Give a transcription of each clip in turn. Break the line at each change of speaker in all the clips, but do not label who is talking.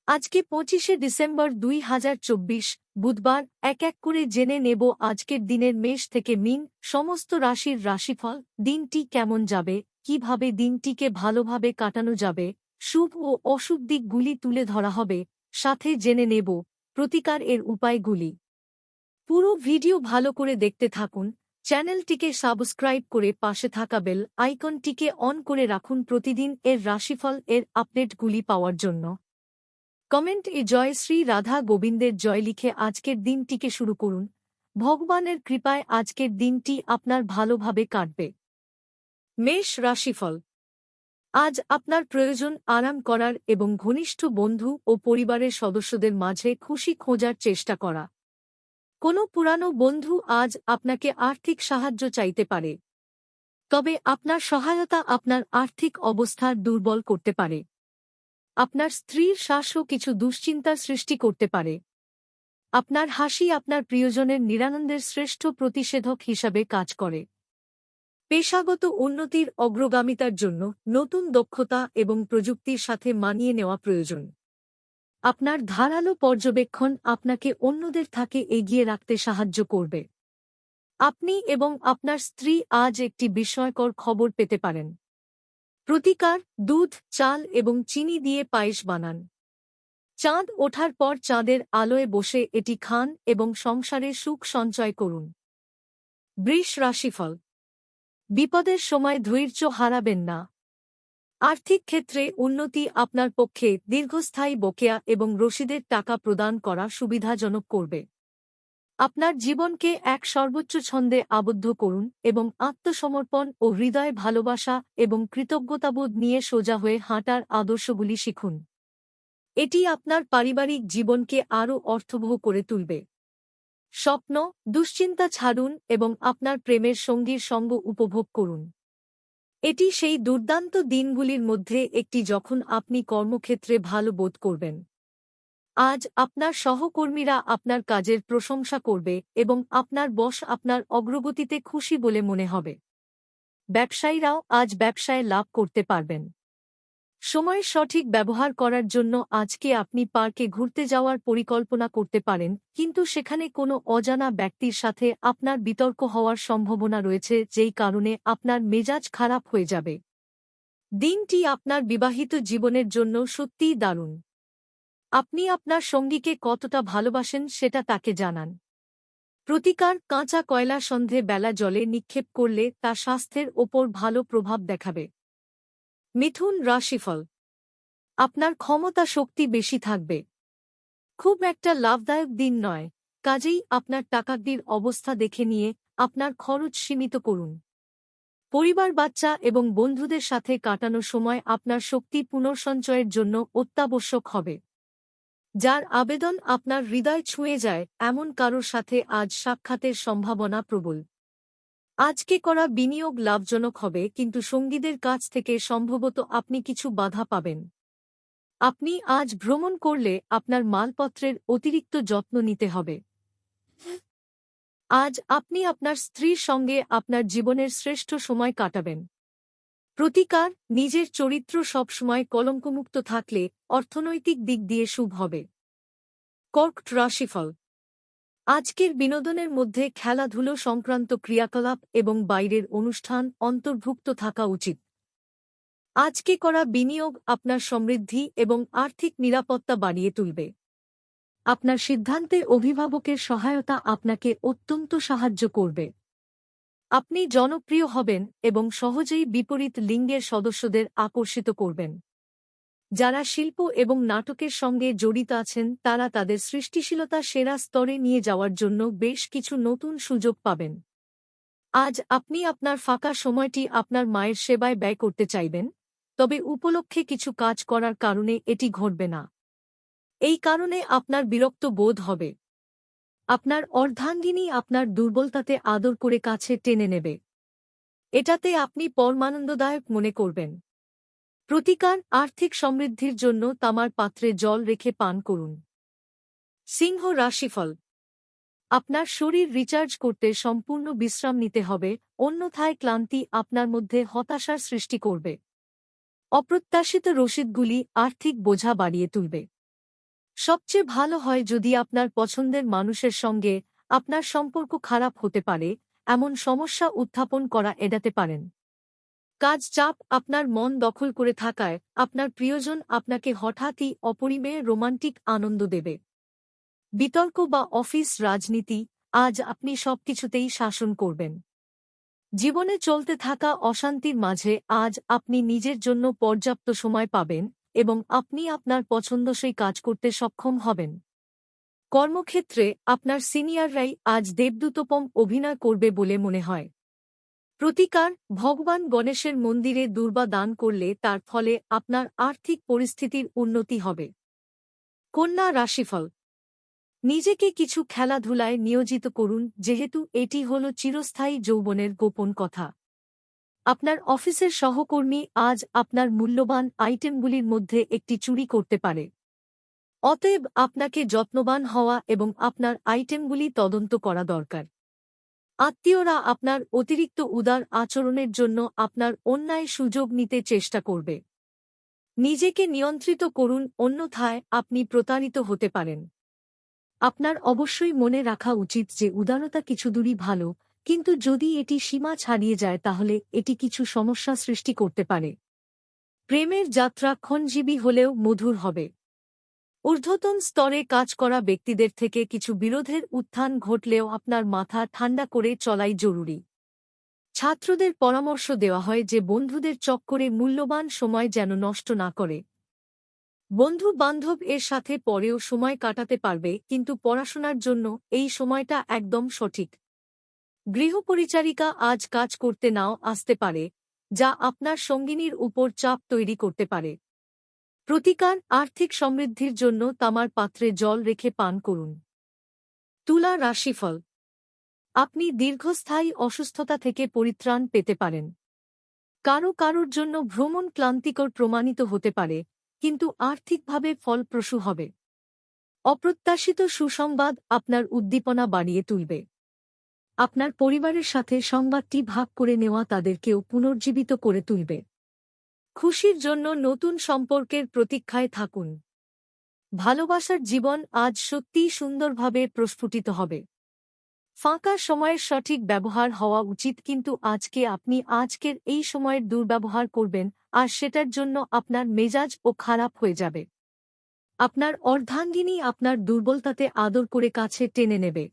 আজকে 25শে ডিসেম্বর 2024 বুধবার এক এক করে জেনে নেব আজকের দিনের মেষ থেকে মীন সমস্ত রাশির রাশিফল। দিনটি কেমন যাবে, কিভাবে দিনটিকে ভালোভাবে কাটানো যাবে, শুভ ও অশুভ দিকগুলি তুলে ধরা হবে, সাথে জেনে নেব প্রতিকার এর উপায়গুলি। পুরো ভিডিও ভালো করে দেখতে থাকুন। চ্যানেলটিকে সাবস্ক্রাইব করে পাশে থাকা বেল আইকনটিকে অন করে রাখুন প্রতিদিন এর রাশিফল এর আপডেটগুলি পাওয়ার জন্য। কমেন্ট এ জয় শ্রী রাধা গোবিন্দের জয় লিখে আজকের দিনটিকে শুরু করুন। ভগবানের কৃপায় আজকের দিনটি আপনার ভালোভাবে কাটবে। মেষ রাশিফল। আজ আপনার প্রয়োজন আরাম করার এবং ঘনিষ্ঠ বন্ধু ও পরিবারের সদস্যদের মাঝে খুশি খোঁজার চেষ্টা করা। কোনো পুরানো বন্ধু আজ আপনাকে আর্থিক সাহায্য চাইতে পারে, তবে আপনার সহায়তা আপনার আর্থিক অবস্থা দুর্বল করতে পারে। আপনার স্ত্রীর শ্বাসও কিছু দুশ্চিন্তার সৃষ্টি করতে পারে। আপনার হাসি আপনার প্রিয়জনের নিরানন্দের শ্রেষ্ঠ প্রতিষেধক হিসাবে কাজ করে। পেশাগত উন্নতির অগ্রগামিতার জন্য নতুন দক্ষতা এবং প্রযুক্তির সাথে মানিয়ে নেওয়া প্রয়োজন। আপনার ধারালো পর্যবেক্ষণ আপনাকে অন্যদের থেকে এগিয়ে রাখতে সাহায্য করবে। আপনি এবং আপনার স্ত্রী আজ একটি বিস্ময়কর খবর পেতে পারেন। প্রতিকার: দুধ, চাল এবং চিনি দিয়ে পায়েস বানান। চাঁদ ওঠার পর চাঁদের আলোয় বসে এটি খান এবং সংসারে সুখ সঞ্চয় করুন। বৃষ রাশিফল। বিপদের সময় ধৈর্য হারাবেন না। আর্থিক ক্ষেত্রে উন্নতি আপনার পক্ষে দীর্ঘস্থায়ী বকেয়া এবং রসিদের টাকা প্রদান করা সুবিধাজনক করবে। আপনার জীবনকে এক সর্বোচ্চ ছন্দে আবদ্ধ করুন এবং আত্মসমর্পণ ও হৃদয় ভালোবাসা এবং কৃতজ্ঞতাবোধ নিয়ে সোজা হয়ে হাঁটার আদর্শগুলি শিখুন। এটি আপনার পারিবারিক জীবনকে আরও অর্থবহ করে তুলবে। স্বপ্ন, দুশ্চিন্তা ছাড়ুন এবং আপনার প্রেমের সঙ্গীর সঙ্গ উপভোগ করুন। এটি সেই দুর্দান্ত দিনগুলির মধ্যে একটি যখন আপনি কর্মক্ষেত্রে ভালো বোধ করবেন। আজ আপনার সহকর্মীরা আপনার কাজের প্রশংসা করবে এবং আপনার বস আপনার অগ্রগতিতে খুশি বলে মনে হবে। ব্যবসায়ীরাও আজ ব্যবসায় লাভ করতে পারবেন। সময় সঠিক ব্যবহার করার জন্য আজকে আপনি পার্কে ঘুরতে যাওয়ার পরিকল্পনা করতে পারেন, কিন্তু সেখানে কোনো অজানা ব্যক্তির সাথে আপনার বিতর্ক হওয়ার সম্ভাবনা রয়েছে, যেই কারণে আপনার মেজাজ খারাপ হয়ে যাবে। দিনটি আপনার বিবাহিত জীবনের জন্য সত্যিই দারুণ। আপনি আপনার সঙ্গীকে কতটা ভালোবাসেন সেটা তাকে জানান। প্রতিকার: কাঁচা কয়লা সন্ধে বেলা জলে নিক্ষেপ করলে তা স্বাস্থ্যের ওপর ভালো প্রভাব দেখাবে। মিথুন রাশিফল। আপনার ক্ষমতা শক্তি বেশি থাকবে। খুব একটা লাভদায়ক দিন নয়, কাজেই আপনার টাকার অবস্থা দেখে নিয়ে আপনার খরচ সীমিত করুন। পরিবার, বাচ্চা এবং বন্ধুদের সাথে কাটানো সময় আপনার শক্তি পুনর্সঞ্চয়ের জন্য অত্যাবশ্যক হবে। যার আবেদন আপনার হৃদয় ছুঁয়ে যায় এমন কারোর সাথে আজ সাক্ষাতের সম্ভাবনা প্রবল। আজকে করা বিনিয়োগ লাভজনক হবে, কিন্তু সঙ্গীদের কাছ থেকে সম্ভবত আপনি কিছু বাধা পাবেন। আপনি আজ ভ্রমণ করলে আপনার মালপত্রের অতিরিক্ত যত্ন নিতে হবে। আজ আপনি আপনার স্ত্রীর সঙ্গে আপনার জীবনের শ্রেষ্ঠ সময় কাটাবেন। প্রতিকার: নিজের চরিত্র সবসময় কলঙ্কমুক্ত থাকলে অর্থনৈতিক দিক দিয়ে শুভ হবে। কর্কট রাশিফল। আজকের বিনোদনের মধ্যে খেলাধুলো সংক্রান্ত ক্রিয়াকলাপ এবং বাইরের অনুষ্ঠান অন্তর্ভুক্ত থাকা উচিত। আজকে করা বিনিয়োগ আপনার সমৃদ্ধি এবং আর্থিক নিরাপত্তা বাড়িয়ে তুলবে। আপনার সিদ্ধান্তে অভিভাবকের সহায়তা আপনাকে অত্যন্ত সাহায্য করবে। আপনি জনপ্রিয় হবেন এবং সহজেই বিপরীত লিঙ্গের সদস্যদের আকর্ষিত করবেন। যারা শিল্প এবং নাটকের সঙ্গে জড়িত আছেন তারা তাদের সৃষ্টিশীলতা সেরা স্তরে নিয়ে যাওয়ার জন্য বেশ কিছু নতুন সুযোগ পাবেন। আজ আপনি আপনার ফাঁকা সময়টি আপনার মায়ের সেবায় ব্যয় করতে চাইবেন, তবে উপলক্ষে কিছু কাজ করার কারণে এটি ঘটবে না। এই কারণে আপনার বিরক্ত বোধ হবে। আপনার অর্ধাঙ্গিনী আপনার দুর্বলতাতে আদর করে কাছে টেনে নেবে। এটাতে আপনি পরমানন্দদায়ক মনে করবেন। প্রতিকার: আর্থিক সমৃদ্ধির জন্য তামার পাত্রে জল রেখে পান করুন। সিংহ রাশিফল। আপনার শরীর রিচার্জ করতে সম্পূর্ণ বিশ্রাম নিতে হবে, অন্যথায় ক্লান্তি আপনার মধ্যে হতাশার সৃষ্টি করবে। অপ্রত্যাশিত রসিদগুলি আর্থিক বোঝা বাড়িয়ে তুলবে। সবচেয়ে ভালো হয় যদি আপনার পছন্দের মানুষের সঙ্গে আপনার সম্পর্ক খারাপ হতে পারে এমন সমস্যা উত্থাপন করা এড়াতে পারেন। কাজ চাপ আপনার মন দখল করে থাকায় আপনার প্রিয়জন আপনাকে হঠাৎই অপরিমেয় রোমান্টিক আনন্দ দেবে। বিতর্ক বা অফিস রাজনীতি, আজ আপনি সবকিছুতেই শাসন করবেন। জীবনে চলতে থাকা অশান্তির মাঝে আজ আপনি নিজের জন্য পর্যাপ্ত সময় পাবেন এবং আপনি আপনার পছন্দসই কাজ করতে সক্ষম হবেন। কর্মক্ষেত্রে আপনার সিনিয়ররাই আজ দেবদূতোপম অভিনয় করবে বলে মনে হয়। প্রতিকার, ভগবান গণেশের মন্দিরে দুর্বা দান করলে তার ফলে আপনার আর্থিক পরিস্থিতির উন্নতি হবে। কন্যা রাশিফল। নিজেকে কিছু খেলাধুলায় নিয়োজিত করুন, যেহেতু এটি হল চিরস্থায়ী যৌবনের গোপন কথা। আপনার অফিসের সহকর্মী আজ আপনার মূল্যবান আইটেমগুলির মধ্যে একটি চুরি করতে পারে। অতএব আপনাকে যত্নবান হওয়া এবং আপনার আইটেমগুলি তদন্ত করা দরকার। আত্মীয়রা আপনার অতিরিক্ত উদার আচরণের জন্য আপনার অন্যায় সুযোগ নিতে চেষ্টা করবে। নিজেকে নিয়ন্ত্রিত করুন, অন্যথায় আপনি প্রতারিত হতে পারেন। আপনার অবশ্যই মনে রাখা উচিত যে উদারতা কিছু দূরই ভালো, কিন্তু যদি এটি সীমা ছাড়িয়ে যায় তাহলে এটি কিছু সমস্যা সৃষ্টি করতে পারে। প্রেমের যাত্রা ক্ষণজীবী হলেও মধুর হবে। ঊর্ধ্বতন স্তরে কাজ করা ব্যক্তিদের থেকে কিছু বিরোধের উত্থান ঘটলেও আপনার মাথা ঠান্ডা করে চলাই জরুরি। ছাত্রদের পরামর্শ দেওয়া হয় যে বন্ধুদের চক্করে মূল্যবান সময় যেন নষ্ট না করে। বন্ধু-বান্ধব এর সাথে পরেও সময় কাটাতে পারবে, কিন্তু পড়াশোনার জন্য এই সময়টা একদম সঠিক। গৃহপরিচারিকা আজ কাজ করতে নাও আসতে পারে, যা আপনার সঙ্গিনীর উপর চাপ তৈরি করতে পারে। প্রতিকার, আর্থিক সমৃদ্ধির জন্য তামার পাত্রে জল রেখে পান করুন। তুলা রাশিফল। আপনি দীর্ঘস্থায়ী অসুস্থতা থেকে পরিত্রাণ পেতে পারেন। কারোর জন্য ভ্রমণ ক্লান্তিকর প্রমাণিত হতে পারে, কিন্তু আর্থিকভাবে ফলপ্রসূ হবে। অপ্রত্যাশিত সুসংবাদ আপনার উদ্দীপনা বাড়িয়ে তুলবে। আপনার পরিবারের সাথে সংবাদটি ভাগ করে নেওয়া তাদেরকেও পুনর্জীবিত করে তুলবে। খুশির জন্য নতুন সম্পর্কের প্রতীক্ষায় থাকুন। ভালোবাসার জীবন আজ সত্যিই সুন্দরভাবে প্রস্ফুটিত হবে। ফাঁকা সময়ের সঠিক ব্যবহার হওয়া উচিত, কিন্তু আপনি আজকের এই সময়ের দুর্ব্যবহার করবেন আর সেটার জন্য আপনার মেজাজ খারাপ হয়ে যাবে। আপনার অর্ধাঙ্গিনী আপনার দুর্বলতাতে আদর করে কাছে টেনে নেবে।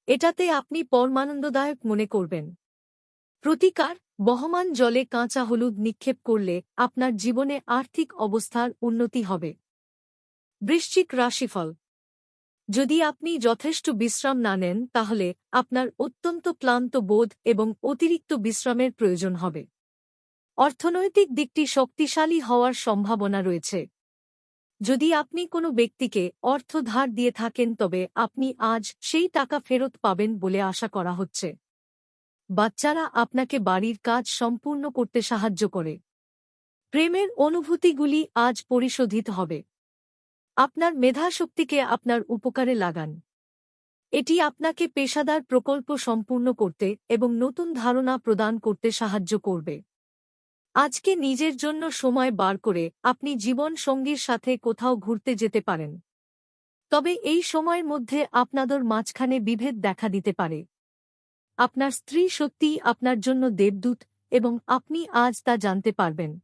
এটাতে আপনি পরমানন্দদায়ক মনে করবেন। প্রতিকার, বহমান জলে কাঁচা হলুদ নিক্ষেপ করলে আপনার জীবনে আর্থিক অবস্থার উন্নতি হবে। বৃশ্চিক রাশিফল। যদি আপনি যথেষ্ট বিশ্রাম না নেন তাহলে আপনার অত্যন্ত ক্লান্ত বোধ এবং অতিরিক্ত বিশ্রামের প্রয়োজন হবে। অর্থনৈতিক দিকটি শক্তিশালী হওয়ার সম্ভাবনা রয়েছে। যদি আপনি কোনো ব্যক্তিকে অর্থ ধার দিয়ে থাকেন তবে আপনি আজ সেই টাকা ফেরত পাবেন বলে আশা করা হচ্ছে। বাচ্চারা আপনাকে বাড়ির কাজ সম্পূর্ণ করতে সাহায্য করে। প্রেমের অনুভূতিগুলি আজ পরিশোধিত হবে। আপনার মেধাশক্তিকে আপনার উপকারে লাগান। এটি আপনাকে পেশাদার প্রকল্প সম্পূর্ণ করতে এবং নতুন ধারণা প্রদান করতে সাহায্য করবে। আজকে নিজের জন্য সময় বার করে আপনি জীবন সঙ্গীর সাথে কোথাও ঘুরতে যেতে পারেন। তবে এই সময়ের মধ্যে আপনাদের মাঝখানে বিভেদ দেখা দিতে পারে। আপনার স্ত্রী সত্যিই আপনার জন্য দেবদূত এবং আপনি আজ তা জানতে পারবেন।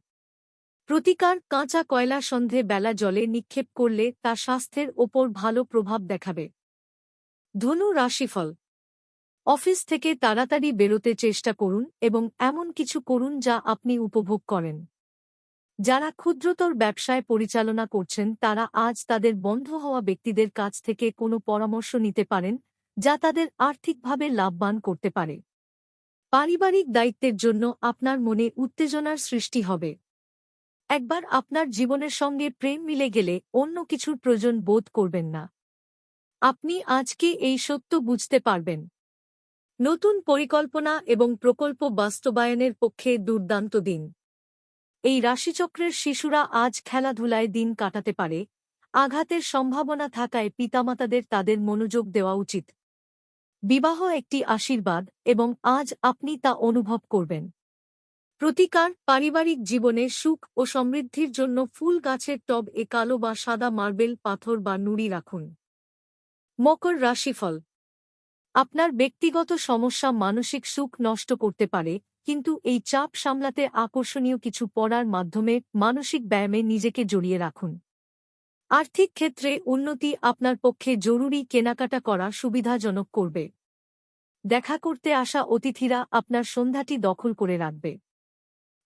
প্রতিকার, কাঁচা কয়লা সন্ধে বেলা জলে নিক্ষেপ করলে তা স্বাস্থ্যের ওপর ভালো প্রভাব দেখাবে। ধনু রাশিফল। অফিস থেকে তাড়াতাড়ি বেরোতে চেষ্টা করুন এবং এমন কিছু করুন যা আপনি উপভোগ করেন। যারা ক্ষুদ্রতর ব্যবসায় পরিচালনা করছেন তারা আজ তাদের বন্ধ হওয়া ব্যক্তিদের কাছ থেকে কোনো পরামর্শ নিতে পারেন, যা তাদের আর্থিকভাবে লাভবান করতে পারে। পারিবারিক দায়িত্বের জন্য আপনার মনে উত্তেজনার সৃষ্টি হবে। একবার আপনার জীবনের সঙ্গে প্রেম মিলে গেলে অন্য কিছুর প্রয়োজন বোধ করবেন না। আপনি আজকে এই সত্য বুঝতে পারবেন। নতুন পরিকল্পনা এবং প্রকল্প বাস্তবায়নের পক্ষে দুর্দান্ত দিন। এই রাশিচক্রের শিশুরা আজ খেলাধুলায় দিন কাটাতে পারে। আঘাতের সম্ভাবনা থাকায় পিতামাতাদের তাদের মনোযোগ দেওয়া উচিত। বিবাহ একটি আশীর্বাদ এবং আজ আপনি তা অনুভব করবেন। প্রতিকার পারিবারিক জীবনে সুখ ও সমৃদ্ধির জন্য ফুল গাছের টব এ কালো বা সাদা মার্বেল পাথর বা নুড়ি রাখুন। মকর রাশিফল। আপনার ব্যক্তিগত সমস্যা মানসিক সুখ নষ্ট করতে পারে, কিন্তু এই চাপ সামলাতে আকর্ষণীয় কিছু পড়ার মাধ্যমে মানসিক ব্যায়ামে নিজেকে জড়িয়ে রাখুন। আর্থিক ক্ষেত্রে উন্নতি আপনার পক্ষে জরুরি কেনাকাটা করা সুবিধাজনক করবে। দেখা করতে আসা অতিথিরা আপনার সন্ধ্যাটি দখল করে রাখবে।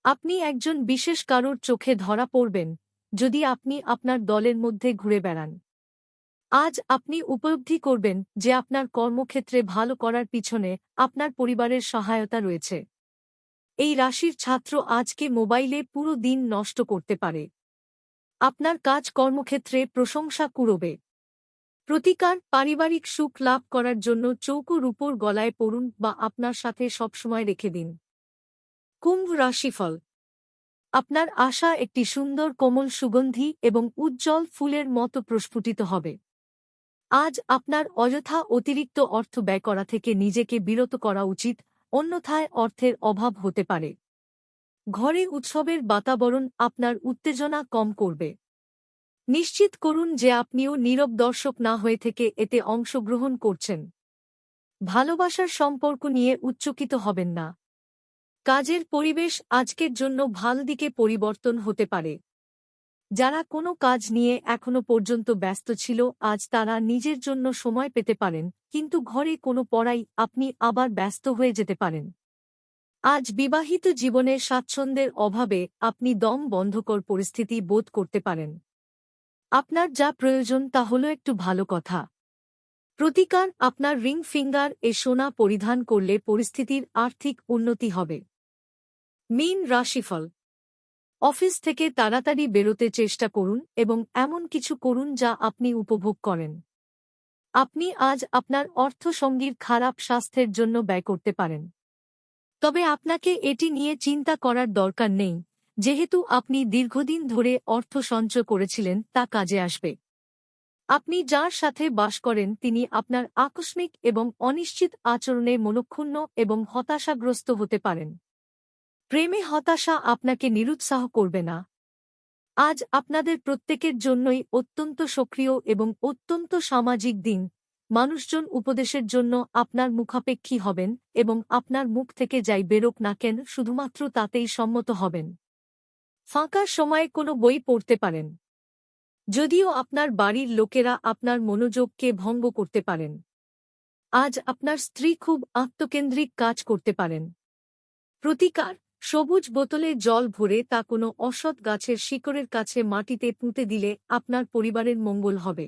আপনি একজন বিশেষ কারোর চোখে ধরা পড়বেন যদি আপনি আপনার দলের মধ্যে ঘুরে বেড়ান। আজ আপনি উপলব্ধি করবেন যে আপনার কর্মক্ষেত্রে ভালো করার পিছনে আপনার পরিবারের সহায়তা রয়েছে। এই রাশির ছাত্র আজকে মোবাইলে পুরো দিন নষ্ট করতে পারে। আপনার কাজ কর্মক্ষেত্রে প্রশংসা কুড়োবে। প্রতিকার পারিবারিক সুখ লাভ করার জন্য চৌকো রূপোর গলায় পড়ুন বা আপনার সাথে সবসময় রেখে দিন। কুম্ভ রাশিফল। আপনার আশা একটি সুন্দর কোমল সুগন্ধি এবং উজ্জ্বল ফুলের মতো প্রস্ফুটিত হবে। আজ আপনার অযথা অতিরিক্ত অর্থ ব্যয় করা থেকে নিজেকে বিরত করা উচিত, অন্যথায় অর্থের অভাব হতে পারে। ঘরে উৎসবের বাতাবরণ আপনার উত্তেজনা কম করবে। নিশ্চিত করুন যে আপনিও নীরব দর্শক না হয়ে থেকে এতে অংশগ্রহণ করছেন। ভালোবাসার সম্পর্ক নিয়ে উচ্চকিত হবেন না। কাজের পরিবেশ আজকের জন্য ভালো দিকে পরিবর্তন হতে পারে। যারা কোনো কাজ নিয়ে এখনো পর্যন্ত ব্যস্ত ছিল আজ তারা নিজের জন্য সময় পেতে পারেন, কিন্তু ঘরে কোনো পড়াই আপনি আবার ব্যস্ত হয়ে যেতে পারেন। আজ বিবাহিত জীবনের স্বাচ্ছন্দ্যের অভাবে আপনি দম বন্ধকর পরিস্থিতি বোধ করতে পারেন। আপনার যা প্রয়োজন তা হলো একটু ভালো কথা। প্রতিকার আপনার রিং ফিঙ্গার এ সোনা পরিধান করলে পরিস্থিতির আর্থিক উন্নতি হবে। মীন রাশিফল। অফিস থেকে তাড়াতাড়ি বেরোতে চেষ্টা করুন এবং এমন কিছু করুন যা আপনি উপভোগ করেন। আপনি আজ আপনার অর্থসঙ্গীর খারাপ স্বাস্থ্যের জন্য ব্যয় করতে পারেন। তবে আপনাকে এটি নিয়ে চিন্তা করার দরকার নেই, যেহেতু আপনি দীর্ঘদিন ধরে অর্থ সঞ্চয় করেছিলেন তা কাজে আসবে। আপনি যার সাথে বাস করেন তিনি আপনার আকস্মিক এবং অনিশ্চিত আচরণে মনক্ষুণ্ণ এবং হতাশাগ্রস্ত হতে পারেন। প্রেমে হতাশা আপনাকে নিরুৎসাহ করবে না। আজ আপনাদের প্রত্যেকের জন্যই অত্যন্ত সক্রিয় এবং অত্যন্ত সামাজিক দিন। মানুষজন উপদেশের জন্য আপনার মুখাপেক্ষী হবেন এবং আপনার মুখ থেকে যাই বেরোক না কেন শুধুমাত্র তাতেই সম্মত হবেন। ফাঁকা সময়ে কোনো বই পড়তে পারেন, যদিও আপনার বাড়ির লোকেরা আপনার মনোযোগকে ভঙ্গ করতে পারেন। আজ আপনার স্ত্রী খুব আত্মকেন্দ্রিক কাজ করতে পারেন। প্রতিকার সবুজ বোতলে জল ভরে তা কোনো অসৎ গাছের শিকড়ের কাছে মাটিতে পুঁতে দিলে আপনার পরিবারের মঙ্গল হবে।